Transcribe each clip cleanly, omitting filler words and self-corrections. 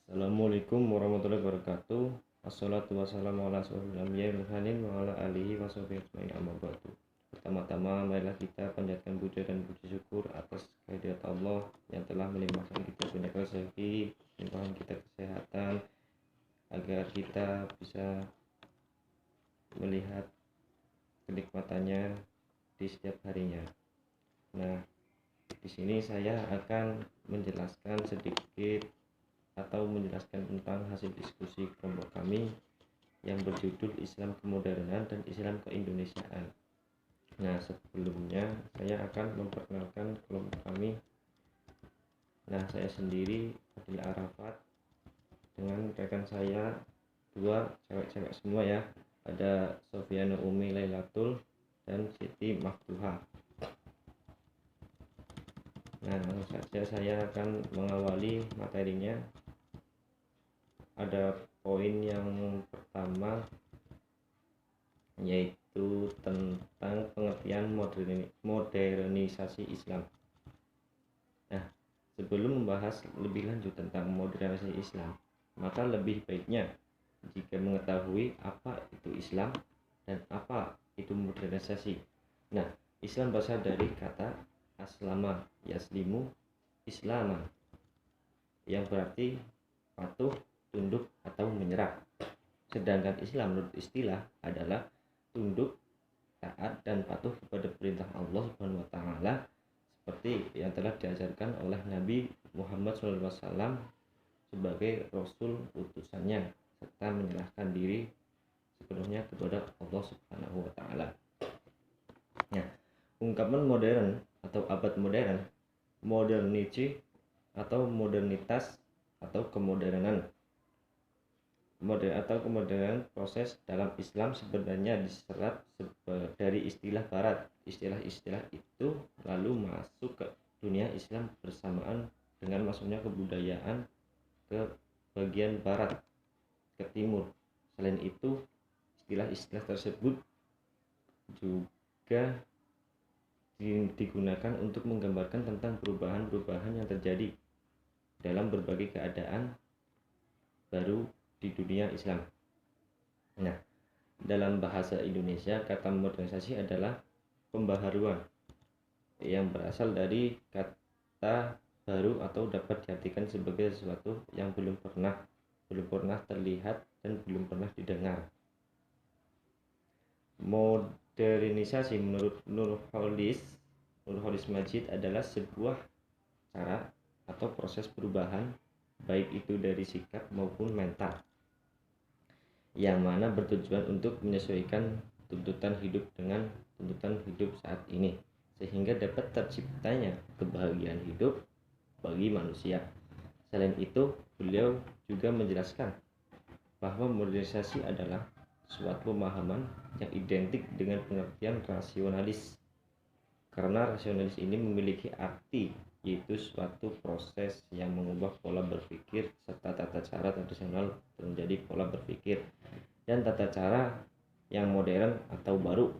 Assalamualaikum warahmatullahi wabarakatuh. Assalatu wassalamu ala asyrofil anbiya'i wal mursalin wa ala alihi wa sahbihi ajmain amma ba'du. Pertama-tama marilah kita panjatkan puja dan puji syukur atas kehadirat Allah yang telah melimpahkan kita banyak rezeki, melimpahkan kita kesehatan agar kita bisa melihat kenikmatannya di setiap harinya. Nah, di sini saya akan menjelaskan sedikit atau menjelaskan tentang hasil diskusi kelompok kami yang berjudul Islam Kemodernan dan Islam Keindonesiaan. Nah, sebelumnya saya akan memperkenalkan kelompok kami. Nah, saya sendiri Adil Arafat dengan rekan saya dua cewek-cewek semua ya. Ada Sofiana Umi Lailatul dan Siti Maftuha. Nah, langsung saja saya akan mengawali materinya. Ada poin yang pertama yaitu tentang pengertian modernisasi Islam. Nah, sebelum membahas lebih lanjut tentang modernisasi Islam, maka lebih baiknya jika mengetahui apa itu Islam dan apa itu modernisasi. Nah, Islam berasal dari kata aslama yaslimu islama yang berarti patuh, tunduk atau menyerah. Sedangkan Islam menurut istilah adalah tunduk, taat dan patuh kepada perintah Allah Subhanahu wa taala seperti yang telah diajarkan oleh Nabi Muhammad SAW sebagai rasul utusannya, serta menyerahkan diri sepenuhnya kepada Allah Subhanahu wa taala. Nah, ungkapan modern atau abad modern, modernity atau modernitas atau kemodernan. Kemodernan proses dalam Islam sebenarnya diserap dari istilah Barat. Istilah-istilah itu lalu masuk ke dunia Islam bersamaan dengan masuknya kebudayaan ke bagian Barat, ke timur. Selain itu, istilah-istilah tersebut juga digunakan untuk menggambarkan tentang perubahan-perubahan yang terjadi dalam berbagai keadaan baru di dunia Islam. Nah, dalam bahasa Indonesia kata modernisasi adalah pembaharuan yang berasal dari kata baru atau dapat diartikan sebagai sesuatu yang belum pernah terlihat dan belum pernah didengar. Modernisasi menurut Nurholis Majid adalah sebuah cara atau proses perubahan baik itu dari sikap maupun mental yang mana bertujuan untuk menyesuaikan tuntutan hidup dengan tuntutan hidup saat ini sehingga dapat terciptanya kebahagiaan hidup bagi manusia. Selain itu, beliau juga menjelaskan bahwa modernisasi adalah suatu pemahaman yang identik dengan pengertian rasionalis, karena rasionalis ini memiliki arti yaitu suatu proses yang mengubah pola berpikir serta tata cara tradisional menjadi pola berpikir dan tata cara yang modern atau baru.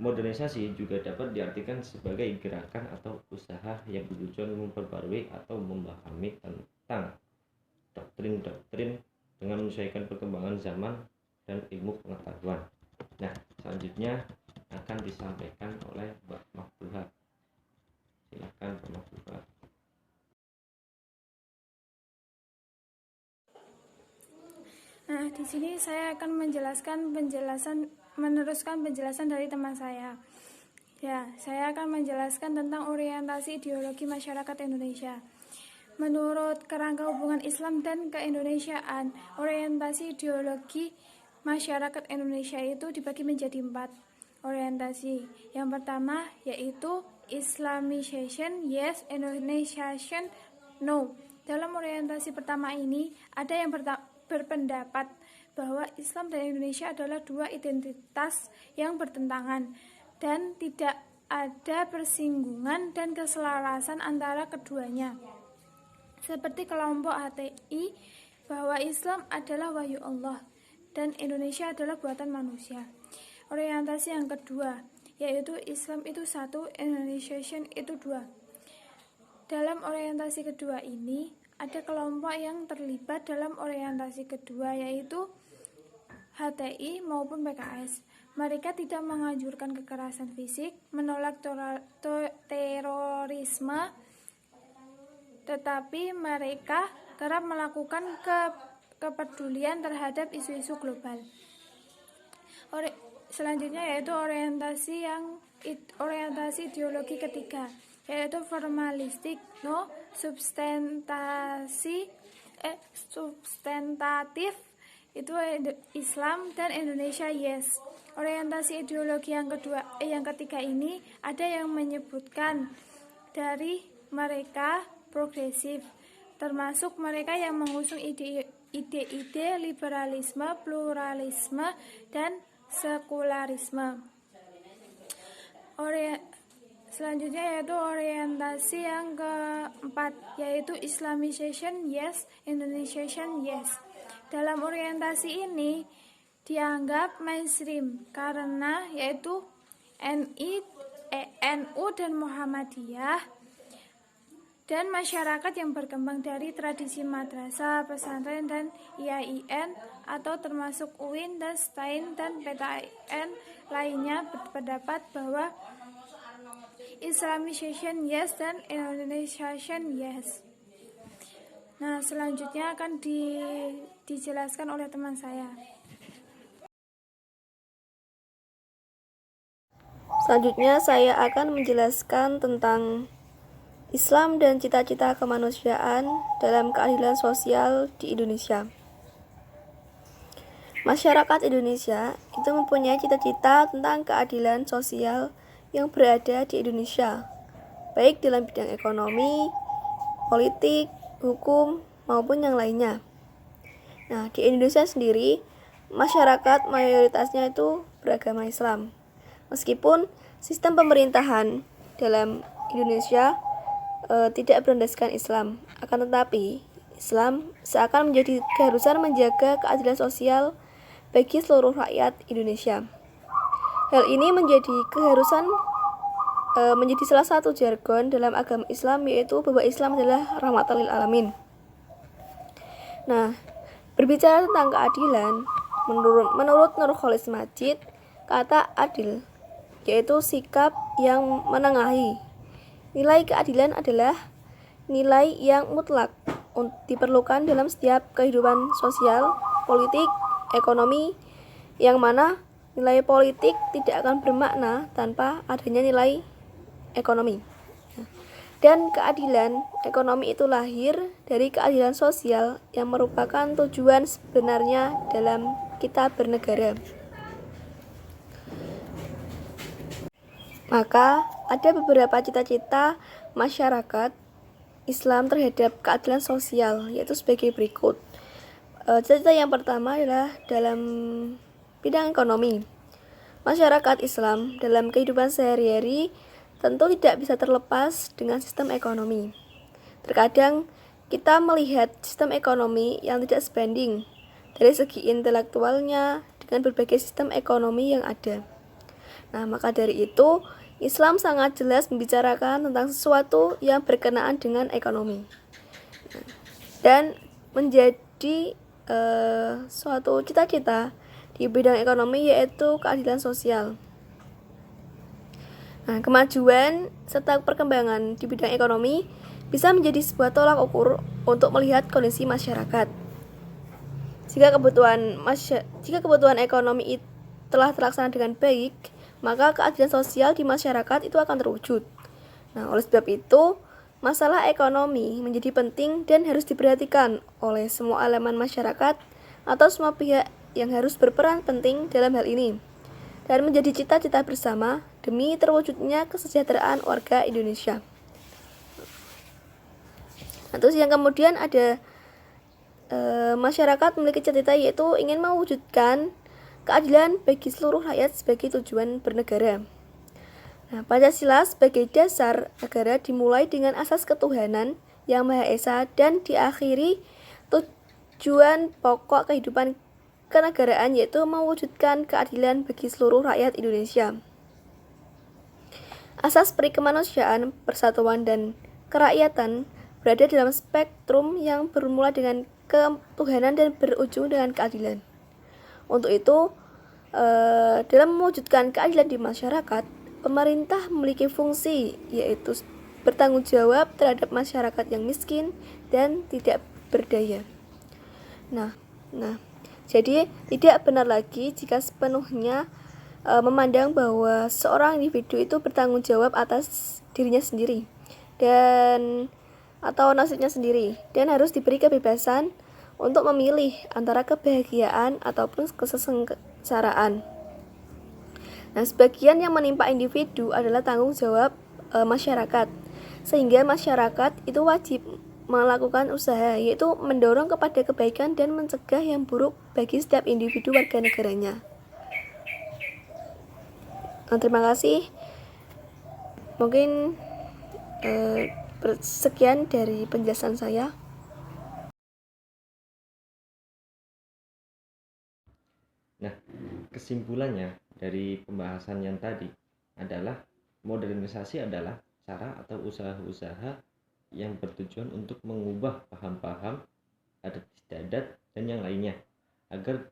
Modernisasi juga dapat diartikan sebagai gerakan atau usaha yang bertujuan memperbarui atau memahami tentang doktrin-doktrin dengan menyesuaikan perkembangan zaman dan ilmu pengetahuan. Nah, selanjutnya akan disampaikan oleh Mbak Maftuha. Silakan Mbak Maftuha. Nah, di sini saya akan meneruskan penjelasan dari teman saya. Ya, saya akan menjelaskan tentang orientasi ideologi masyarakat Indonesia. Menurut kerangka hubungan Islam dan keindonesiaan, orientasi ideologi masyarakat Indonesia itu dibagi menjadi 4 orientasi. Yang pertama yaitu Islamization yes, Indonesiation no. Dalam orientasi pertama ini ada yang berpendapat bahwa Islam dan Indonesia adalah dua identitas yang bertentangan dan tidak ada persinggungan dan keselarasan antara keduanya. Seperti kelompok HTI bahwa Islam adalah wahyu Allah dan Indonesia adalah buatan manusia. Orientasi yang kedua yaitu Islam itu 1, Indonesian itu 2. Dalam orientasi kedua ini ada kelompok yang terlibat dalam orientasi kedua, yaitu HTI maupun PKS. Mereka tidak menganjurkan kekerasan fisik, menolak terorisme, tetapi mereka kerap melakukan kepedulian terhadap isu-isu global. Selanjutnya yaitu orientasi ideologi ketiga, yaitu formalistik, no substantatif, itu Islam dan Indonesia yes. Orientasi ideologi yang ketiga ini ada yang menyebutkan dari mereka progresif, termasuk mereka yang mengusung ide-ide liberalisme, pluralisme, dan sekularisme. Selanjutnya yaitu orientasi yang keempat, yaitu Islamization yes, Indonesian yes. Dalam orientasi ini dianggap mainstream karena yaitu NU dan Muhammadiyah dan masyarakat yang berkembang dari tradisi madrasah, pesantren, dan IAIN atau termasuk UIN dan STAIN dan PTN lainnya berpendapat bahwa Islamization yes dan Indonesian yes. Nah, selanjutnya akan dijelaskan oleh teman saya. Selanjutnya saya akan menjelaskan tentang Islam dan cita-cita kemanusiaan dalam keadilan sosial di Indonesia. Masyarakat Indonesia itu mempunyai cita-cita tentang keadilan sosial yang berada di Indonesia, baik dalam bidang ekonomi, politik, hukum, maupun yang lainnya. Nah, di Indonesia sendiri, masyarakat mayoritasnya itu beragama Islam. Meskipun sistem pemerintahan dalam Indonesia tidak berlandaskan Islam, akan tetapi Islam seakan menjadi keharusan menjaga keadilan sosial bagi seluruh rakyat Indonesia. Hal ini menjadi keharusan menjadi salah satu jargon dalam agama Islam, yaitu bahwa Islam adalah rahmatan lil alamin. Nah, berbicara tentang keadilan, menurut Nurcholish Madjid, kata adil yaitu sikap yang menengahi. Nilai keadilan adalah nilai yang mutlak diperlukan dalam setiap kehidupan sosial, politik, ekonomi, yang mana nilai politik tidak akan bermakna tanpa adanya nilai ekonomi. Dan keadilan ekonomi itu lahir dari keadilan sosial yang merupakan tujuan sebenarnya dalam kita bernegara. Maka ada beberapa cita-cita masyarakat Islam terhadap keadilan sosial, yaitu sebagai berikut. Cita-cita yang pertama adalah dalam bidang ekonomi. Masyarakat Islam dalam kehidupan sehari-hari tentu tidak bisa terlepas dengan sistem ekonomi. Terkadang kita melihat sistem ekonomi yang tidak sebanding dari segi intelektualnya dengan berbagai sistem ekonomi yang ada. Nah, maka dari itu Islam sangat jelas membicarakan tentang sesuatu yang berkenaan dengan ekonomi dan menjadi suatu cita-cita di bidang ekonomi, yaitu keadilan sosial. Nah, kemajuan serta perkembangan di bidang ekonomi bisa menjadi sebuah tolak ukur untuk melihat kondisi masyarakat. Jika kebutuhan ekonomi telah terlaksana dengan baik, maka keadilan sosial di masyarakat itu akan terwujud. Nah, oleh sebab itu, masalah ekonomi menjadi penting dan harus diperhatikan oleh semua elemen masyarakat atau semua pihak yang harus berperan penting dalam hal ini, dan menjadi cita-cita bersama demi terwujudnya kesejahteraan warga Indonesia. Nah, terus yang kemudian ada masyarakat memiliki cita-cita, yaitu ingin mewujudkan keadilan bagi seluruh rakyat sebagai tujuan bernegara. Nah, Pancasila sebagai dasar negara dimulai dengan asas ketuhanan yang Maha Esa dan diakhiri tujuan pokok kehidupan kenegaraan, yaitu mewujudkan keadilan bagi seluruh rakyat Indonesia. Asas peri kemanusiaan, persatuan, dan kerakyatan berada dalam spektrum yang bermula dengan ketuhanan dan berujung dengan keadilan. Untuk itu, dalam mewujudkan keadilan di masyarakat, pemerintah memiliki fungsi, yaitu bertanggung jawab terhadap masyarakat yang miskin dan tidak berdaya. Nah, jadi tidak benar lagi jika sepenuhnya memandang bahwa seorang individu itu bertanggung jawab atas dirinya sendiri dan atau nasibnya sendiri dan harus diberi kebebasan untuk memilih antara kebahagiaan ataupun kesengsaraan. Nah, sebagian yang menimpa individu adalah tanggung jawab masyarakat, sehingga masyarakat itu wajib melakukan usaha, yaitu mendorong kepada kebaikan dan mencegah yang buruk bagi setiap individu warga negaranya. Terima kasih. Mungkin sekian dari penjelasan saya. Nah, kesimpulannya dari pembahasan yang tadi adalah modernisasi adalah cara atau usaha-usaha yang bertujuan untuk mengubah paham-paham, adat istiadat dan yang lainnya agar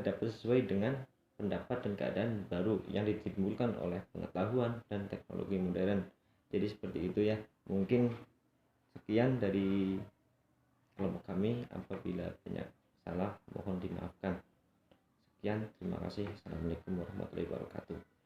dapat sesuai dengan pendapat dan keadaan baru yang ditimbulkan oleh pengetahuan dan teknologi modern. Jadi seperti itu ya. Mungkin sekian dari kelompok kami. Apabila banyak salah mohon dimaafkan. Sekian, terima kasih. Assalamualaikum warahmatullahi wabarakatuh.